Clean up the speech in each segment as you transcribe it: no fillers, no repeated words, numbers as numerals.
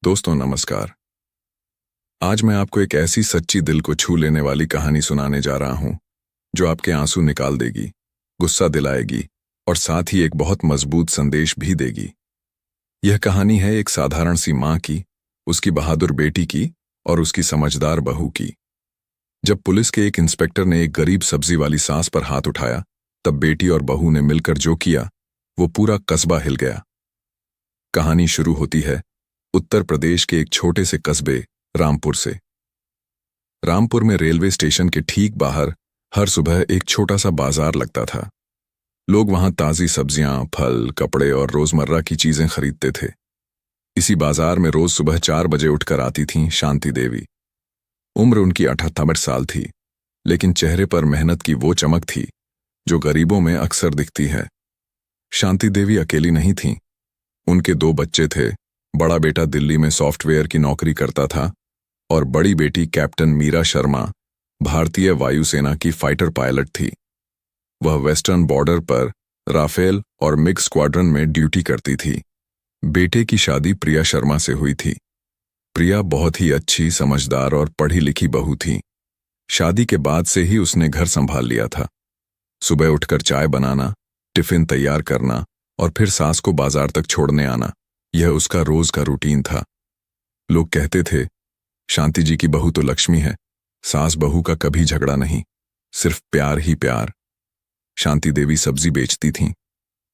दोस्तों नमस्कार। आज मैं आपको एक ऐसी सच्ची दिल को छू लेने वाली कहानी सुनाने जा रहा हूं जो आपके आंसू निकाल देगी, गुस्सा दिलाएगी और साथ ही एक बहुत मजबूत संदेश भी देगी। यह कहानी है एक साधारण सी मां की, उसकी बहादुर बेटी की और उसकी समझदार बहू की। जब पुलिस के एक इंस्पेक्टर ने एक गरीब सब्जी वाली सास पर हाथ उठाया, तब बेटी और बहू ने मिलकर जो किया वो पूरा कस्बा हिल गया। कहानी शुरू होती है उत्तर प्रदेश के एक छोटे से कस्बे रामपुर से। रामपुर में रेलवे स्टेशन के ठीक बाहर हर सुबह एक छोटा सा बाजार लगता था। लोग वहां ताजी सब्जियां, फल, कपड़े और रोजमर्रा की चीजें खरीदते थे। इसी बाजार में रोज सुबह 4 बजे उठकर आती थीं शांति देवी। उम्र उनकी 78 साल थी, लेकिन चेहरे पर मेहनत की वो चमक थी जो गरीबों में अक्सर दिखती है। शांति देवी अकेली नहीं थीं। उनके 2 बच्चे थे। बड़ा बेटा दिल्ली में सॉफ्टवेयर की नौकरी करता था और बड़ी बेटी कैप्टन मीरा शर्मा भारतीय वायुसेना की फाइटर पायलट थी। वह वेस्टर्न बॉर्डर पर राफेल और मिग स्क्वाड्रन में ड्यूटी करती थी। बेटे की शादी प्रिया शर्मा से हुई थी। प्रिया बहुत ही अच्छी, समझदार और पढ़ी लिखी बहू थी। शादी के बाद से ही उसने घर संभाल लिया था। सुबह उठकर चाय बनाना, टिफिन तैयार करना और फिर सास को बाजार तक छोड़ने आना, यह उसका रोज का रूटीन था। लोग कहते थे, शांति जी की बहू तो लक्ष्मी है, सास बहू का कभी झगड़ा नहीं, सिर्फ प्यार ही प्यार। शांति देवी सब्जी बेचती थीं।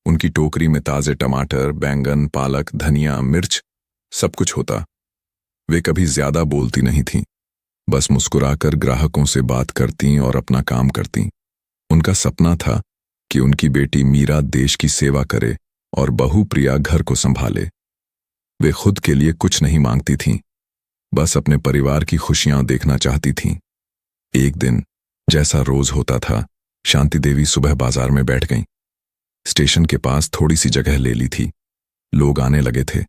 उनकी टोकरी में ताजे टमाटर, बैंगन, पालक, धनिया, मिर्च सब कुछ होता। वे कभी ज्यादा बोलती नहीं थीं, बस मुस्कुराकर ग्राहकों से बात करती और अपना काम करती। उनका सपना था कि उनकी बेटी मीरा देश की सेवा करे और बहू प्रिया घर को संभाले। वे खुद के लिए कुछ नहीं मांगती थीं, बस अपने परिवार की खुशियां देखना चाहती थीं। एक दिन जैसा रोज होता था, शांति देवी सुबह बाजार में बैठ गईं। स्टेशन के पास थोड़ी सी जगह ले ली थी। लोग आने लगे थे।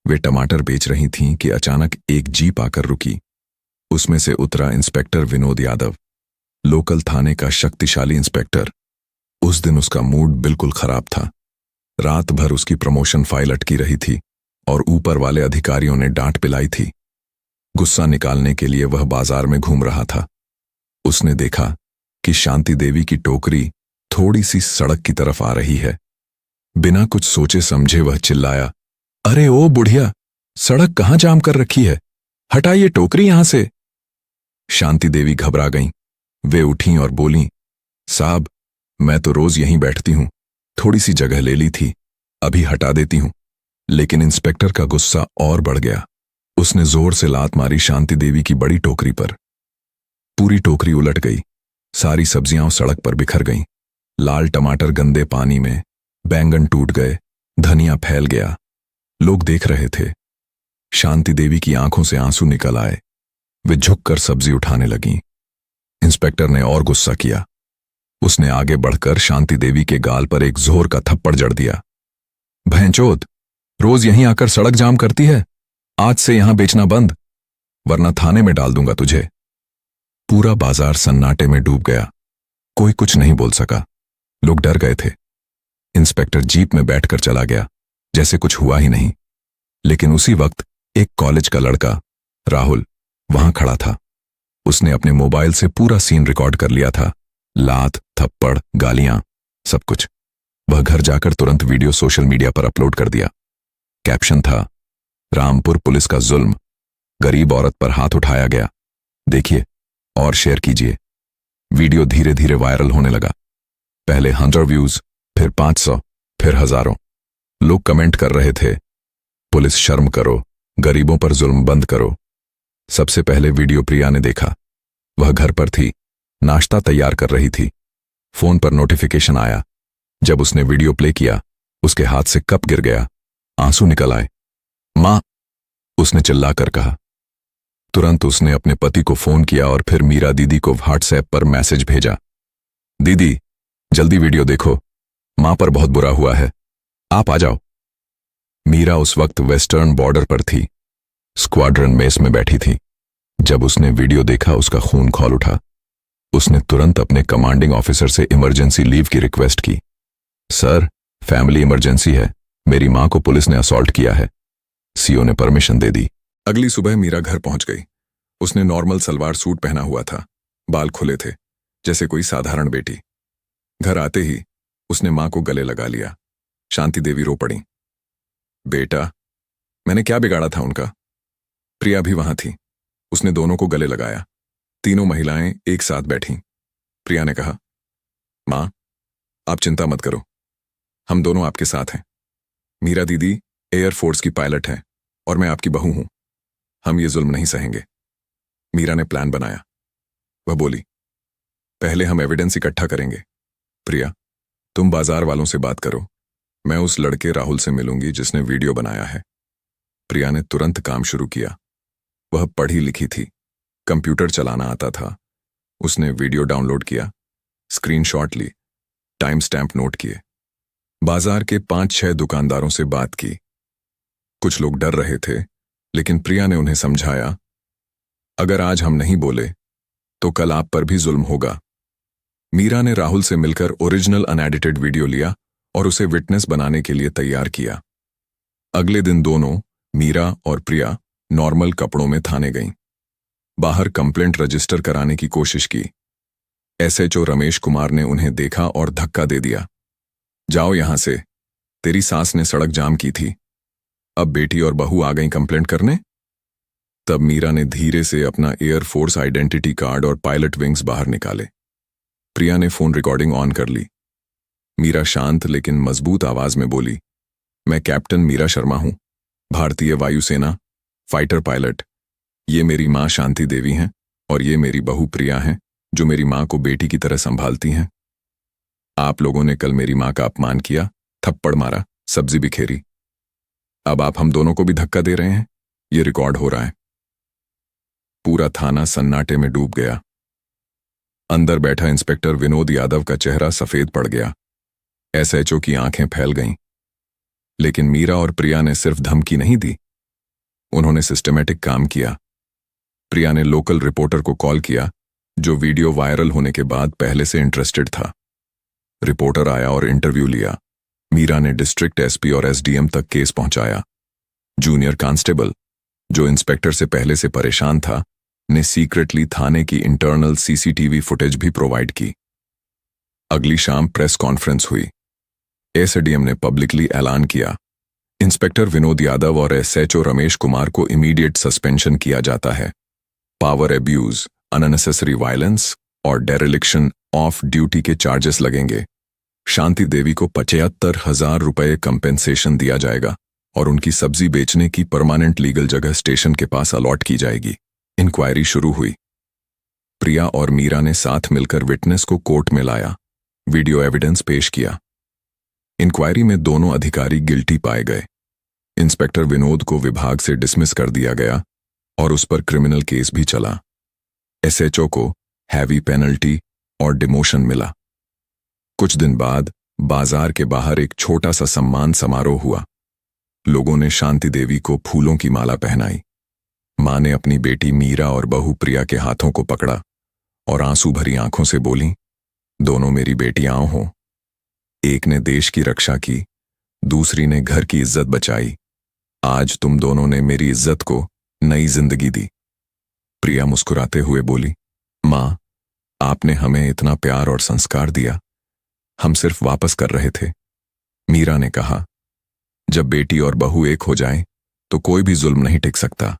वे टमाटर बेच रही थीं कि अचानक एक जीप आकर रुकी। उसमें से उतरा इंस्पेक्टर विनोद यादव, लोकल थाने का शक्तिशाली इंस्पेक्टर। उस दिन उसका मूड बिल्कुल खराब था। रात भर उसकी प्रमोशन फाइल अटकी रही थी और ऊपर वाले अधिकारियों ने डांट पिलाई थी। गुस्सा निकालने के लिए वह बाजार में घूम रहा था। उसने देखा कि शांति देवी की टोकरी थोड़ी सी सड़क की तरफ आ रही है। बिना कुछ सोचे समझे वह चिल्लाया, अरे ओ बुढ़िया, सड़क कहां जाम कर रखी है, हटाइए टोकरी यहां से। शांति देवी घबरा गईं। वे उठीं और बोलीं, साहब, मैं तो रोज यहीं बैठती हूं, थोड़ी सी जगह ले ली थी, अभी हटा देती हूं। लेकिन इंस्पेक्टर का गुस्सा और बढ़ गया। उसने जोर से लात मारी शांति देवी की बड़ी टोकरी पर। पूरी टोकरी उलट गई। सारी सब्जियां सड़क पर बिखर गईं। लाल टमाटर गंदे पानी में, बैंगन टूट गए, धनिया फैल गया। लोग देख रहे थे। शांति देवी की आंखों से आंसू निकल आए। वे झुककर सब्जी उठाने लगीं। इंस्पेक्टर ने और गुस्सा किया। उसने आगे बढ़कर शांति देवी के गाल पर एक जोर का थप्पड़ जड़ दिया। भैंचोद, रोज यहीं आकर सड़क जाम करती है, आज से यहां बेचना बंद, वरना थाने में डाल दूंगा तुझे। पूरा बाजार सन्नाटे में डूब गया। कोई कुछ नहीं बोल सका। लोग डर गए थे। इंस्पेक्टर जीप में बैठकर चला गया, जैसे कुछ हुआ ही नहीं। लेकिन उसी वक्त एक कॉलेज का लड़का राहुल वहां खड़ा था। उसने अपने मोबाइल से पूरा सीन रिकॉर्ड कर लिया था। लात, थप्पड़, गालियां, सब कुछ। वह घर जाकर तुरंत वीडियो सोशल मीडिया पर अपलोड कर दिया। कैप्शन था, रामपुर पुलिस का जुल्म, गरीब औरत पर हाथ उठाया गया, देखिए और शेयर कीजिए। वीडियो धीरे धीरे वायरल होने लगा। पहले 100 व्यूज, फिर 500, फिर हजारों। लोग कमेंट कर रहे थे, पुलिस शर्म करो, गरीबों पर जुल्म बंद करो। सबसे पहले वीडियो प्रिया ने देखा। वह घर पर थी, नाश्ता तैयार कर रही थी। फोन पर नोटिफिकेशन आया। जब उसने वीडियो प्ले किया, उसके हाथ से कप गिर गया। आंसू निकल आए। मां, उसने चिल्लाकर कहा। तुरंत उसने अपने पति को फोन किया और फिर मीरा दीदी को व्हाट्सएप पर मैसेज भेजा, दीदी जल्दी वीडियो देखो, मां पर बहुत बुरा हुआ है, आप आ जाओ। मीरा उस वक्त वेस्टर्न बॉर्डर पर थी, स्क्वाड्रन मेस में बैठी थी। जब उसने वीडियो देखा, उसका खून खौल उठा। उसने तुरंत अपने कमांडिंग ऑफिसर से इमरजेंसी लीव की रिक्वेस्ट की। सर, फैमिली इमरजेंसी है, मेरी मां को पुलिस ने असॉल्ट किया है। सीओ ने परमिशन दे दी। अगली सुबह मीरा घर पहुंच गई। उसने नॉर्मल सलवार सूट पहना हुआ था, बाल खुले थे, जैसे कोई साधारण बेटी। घर आते ही उसने मां को गले लगा लिया। शांति देवी रो पड़ी। बेटा, मैंने क्या बिगाड़ा था उनका? प्रिया भी वहां थी। उसने दोनों को गले लगाया। तीनों महिलाएं एक साथ बैठीं। प्रिया ने कहा, मां, आप चिंता मत करो, हम दोनों आपके साथ हैं। मीरा दीदी एयरफोर्स की पायलट है और मैं आपकी बहू हूं। हम ये जुल्म नहीं सहेंगे। मीरा ने प्लान बनाया। वह बोली, पहले हम एविडेंस इकट्ठा करेंगे। प्रिया, तुम बाजार वालों से बात करो, मैं उस लड़के राहुल से मिलूंगी जिसने वीडियो बनाया है। प्रिया ने तुरंत काम शुरू किया। वह पढ़ी लिखी थी, कंप्यूटर चलाना आता था। उसने वीडियो डाउनलोड किया, स्क्रीनशॉट ली, टाइम स्टैंप नोट किए। बाजार के 5-6 दुकानदारों से बात की। कुछ लोग डर रहे थे, लेकिन प्रिया ने उन्हें समझाया, अगर आज हम नहीं बोले तो कल आप पर भी जुल्म होगा। मीरा ने राहुल से मिलकर ओरिजिनल अनएडिटेड वीडियो लिया और उसे विटनेस बनाने के लिए तैयार किया। अगले दिन दोनों, मीरा और प्रिया, नॉर्मल कपड़ों में थाने गईं। बाहर कंप्लेंट रजिस्टर कराने की कोशिश की। एसएचओ रमेश कुमार ने उन्हें देखा और धक्का दे दिया। जाओ यहां से, तेरी सास ने सड़क जाम की थी, अब बेटी और बहू आ गई कंप्लेंट करने। तब मीरा ने धीरे से अपना एयरफोर्स आइडेंटिटी कार्ड और पायलट विंग्स बाहर निकाले। प्रिया ने फोन रिकॉर्डिंग ऑन कर ली। मीरा शांत लेकिन मजबूत आवाज में बोली, मैं कैप्टन मीरा शर्मा हूं, भारतीय वायुसेना, फाइटर पायलट। ये मेरी मां शांति देवी हैं और ये मेरी बहू प्रिया हैं, जो मेरी मां को बेटी की तरह संभालती हैं। आप लोगों ने कल मेरी मां का अपमान किया, थप्पड़ मारा, सब्जी बिखेरी। अब आप हम दोनों को भी धक्का दे रहे हैं। ये रिकॉर्ड हो रहा है। पूरा थाना सन्नाटे में डूब गया। अंदर बैठा इंस्पेक्टर विनोद यादव का चेहरा सफेद पड़ गया। एसएचओ की आंखें फैल गईं। लेकिन मीरा और प्रिया ने सिर्फ धमकी नहीं दी, उन्होंने सिस्टमैटिक काम किया। प्रिया ने लोकल रिपोर्टर को कॉल किया, जो वीडियो वायरल होने के बाद पहले से इंटरेस्टेड था। रिपोर्टर आया और इंटरव्यू लिया। मीरा ने डिस्ट्रिक्ट एसपी और एसडीएम तक केस पहुंचाया। जूनियर कांस्टेबल, जो इंस्पेक्टर से पहले से परेशान था, ने सीक्रेटली थाने की इंटरनल सीसीटीवी फुटेज भी प्रोवाइड की। अगली शाम प्रेस कॉन्फ्रेंस हुई। एसडीएम ने पब्लिकली ऐलान किया, इंस्पेक्टर विनोद यादव और एसएचओ रमेश कुमार को इमीडिएट सस्पेंशन किया जाता है। पावर एब्यूज, अननेसेसरी वायलेंस और डेरेलिक्शन ऑफ ड्यूटी के चार्जेस लगेंगे। शांति देवी को 75,000 रुपये कंपेंसेशन दिया जाएगा और उनकी सब्जी बेचने की परमानेंट लीगल जगह स्टेशन के पास अलॉट की जाएगी। इंक्वायरी शुरू हुई। प्रिया और मीरा ने साथ मिलकर विटनेस को कोर्ट में लाया, वीडियो एविडेंस पेश किया। इंक्वायरी में दोनों अधिकारी गिल्टी पाए गए। इंस्पेक्टर विनोद को विभाग से डिसमिस कर दिया गया और उस पर क्रिमिनल केस भी चला। एसएचओ को हैवी पेनल्टी और डिमोशन मिला। कुछ दिन बाद बाजार के बाहर एक छोटा सा सम्मान समारोह हुआ। लोगों ने शांति देवी को फूलों की माला पहनाई। मां ने अपनी बेटी मीरा और बहू प्रिया के हाथों को पकड़ा और आंसू भरी आंखों से बोली, दोनों मेरी बेटियां हो। एक ने देश की रक्षा की, दूसरी ने घर की इज्जत बचाई। आज तुम दोनों ने मेरी इज्जत को नई जिंदगी दी। प्रिया मुस्कुराते हुए बोली, मां, आपने हमें इतना प्यार और संस्कार दिया, हम सिर्फ वापस कर रहे थे। मीरा ने कहा, जब बेटी और बहू एक हो जाए तो कोई भी जुल्म नहीं टिक सकता।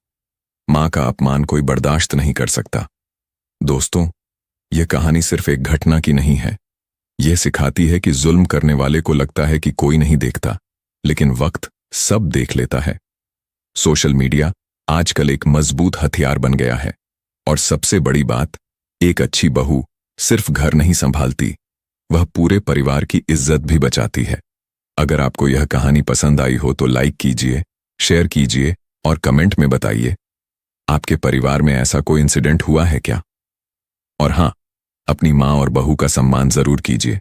मां का अपमान कोई बर्दाश्त नहीं कर सकता। दोस्तों, यह कहानी सिर्फ एक घटना की नहीं है। यह सिखाती है कि जुल्म करने वाले को लगता है कि कोई नहीं देखता, लेकिन वक्त सब देख लेता है। सोशल मीडिया आजकल एक मजबूत हथियार बन गया है और सबसे बड़ी बात, एक अच्छी बहू सिर्फ घर नहीं संभालती, वह पूरे परिवार की इज्जत भी बचाती है। अगर आपको यह कहानी पसंद आई हो तो लाइक कीजिए, शेयर कीजिए और कमेंट में बताइए, आपके परिवार में ऐसा कोई इंसिडेंट हुआ है क्या? और हां, अपनी मां और बहू का सम्मान जरूर कीजिए।